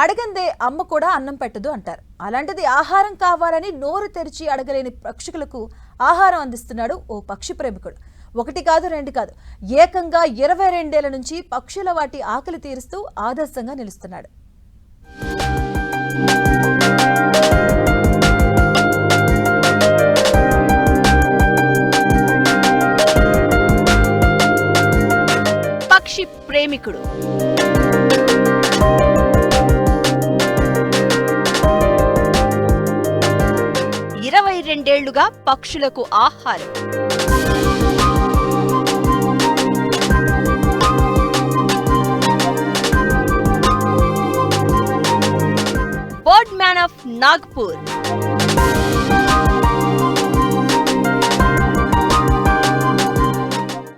అడగందే అమ్మ కూడా అన్నం పెట్టదు అంటారు. అలాంటిది ఆహారం కావాలని నోరు తెరిచి అడగలేని పక్షులకు ఆహారం అందిస్తున్నాడు ఓ పక్షి ప్రేమికుడు. ఒకటి కాదు రెండు కాదు, ఏకంగా 22 ఏళ్ల నుంచి పక్షుల వాటి ఆకలి తీరుస్తూ ఆదర్శంగా నిలుస్తున్నాడు. పక్షి ప్రేమికుడు. రెండేళ్లుగా పక్షులకు ఆహారం. Bird man of Nagpur.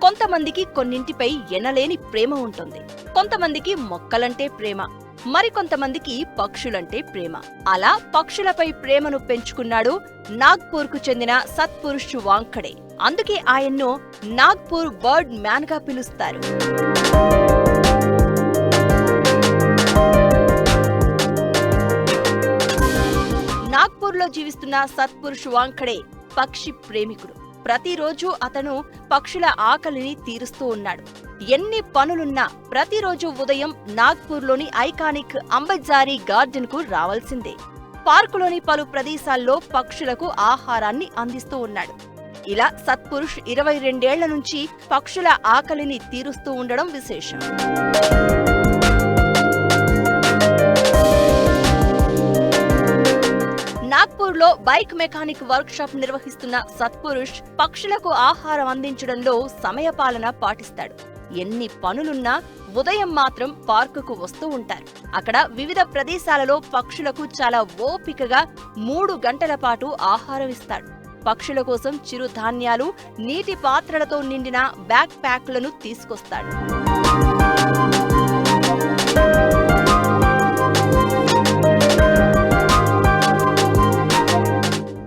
కొంతమందికి కొన్నింటిపై ఎనలేని ప్రేమ ఉంటుంది. కొంతమందికి మొక్కలంటే ప్రేమ, మరికొంతమందికి పక్షులంటే ప్రేమ. అలా పక్షులపై ప్రేమను పెంచుకున్నాడు నాగ్పూర్కు చెందిన సత్పురుష్ వాంఖడే. అందుకే ఆయన్ను నాగ్పూర్ బర్డ్ మ్యాన్ గా పిలుస్తారు. నాగ్పూర్లో జీవిస్తున్న సత్పురుష్ వాంఖడే పక్షి ప్రేమికుడు. ప్రతిరోజు అతను పక్షుల ఆకలిని తీరుస్తూ ఉన్నాడు. ఎన్ని పనులున్నా ప్రతిరోజు ఉదయం నాగ్పూర్లోని ఐకానిక్ అంబజ్జారీ గార్డెన్ కు రావాల్సిందే. పార్కులోని పలు ప్రదేశాల్లో పక్షులకు ఆహారాన్ని అందిస్తూ ఉన్నాడు. ఇలా సత్పురుష్ 22 ఏళ్ల నుంచి పక్షుల ఆకలిని తీరుస్తూ ఉండడం విశేషం. నాగ్పూర్లో బైక్ మెకానిక్ వర్క్ షాప్ నిర్వహిస్తున్న సత్పురుష్ పక్షులకు ఆహారం అందించడంలో సమయపాలన పాటిస్తాడు. ఎన్ని పనులున్నా ఉదయం మాత్రం పార్కుకు వస్తూ ఉంటారు. అక్కడ వివిధ ప్రదేశాలలో పక్షులకు చాలా ఓపికగా 3 గంటల పాటు ఆహారం ఇస్తాడు. పక్షుల కోసం చిరుధాన్యాలు, నీటి పాత్రలతో నిండిన బ్యాక్ ప్యాక్లను తీసుకొస్తాడు.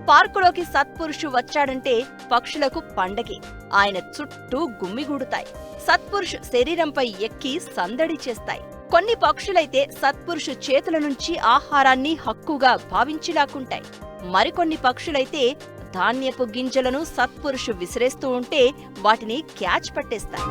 పార్కులోకి సత్పురుషు వచ్చాడంటే పక్షులకు పండగే. ఆయన చుట్టూ గుమ్మిగూడుతాయి. సత్పురుష్ శరీరంపై ఎక్కి సందడి చేస్తాయి. కొన్ని పక్షులైతే సత్పురుషు చేతుల నుంచి ఆహారాన్ని హక్కుగా భావించి లాక్కుంటాయి. మరికొన్ని పక్షులైతే ధాన్యపు గింజలను సత్పురుషు విసిరేస్తూ ఉంటే వాటిని క్యాచ్ పట్టేస్తాయి.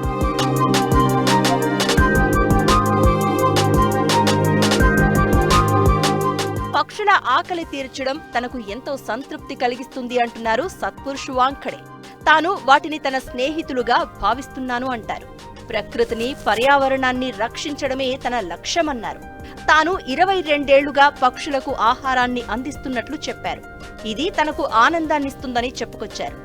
పక్షుల ఆకలి తీర్చడం తనకు ఎంతో సంతృప్తి కలిగిస్తుంది అంటున్నారు సత్పురుష్ వాంఖడే. తాను వాటిని తన స్నేహితులుగా భావిస్తున్నాను అంటారు. ప్రకృతిని, పర్యావరణాన్ని రక్షించడమే తన లక్ష్యమన్నారు. తాను 22 ఏళ్లుగా పక్షులకు ఆహారాన్ని అందిస్తున్నట్లు చెప్పారు. ఇది తనకు ఆనందాన్నిస్తుందని చెప్పుకొచ్చారు.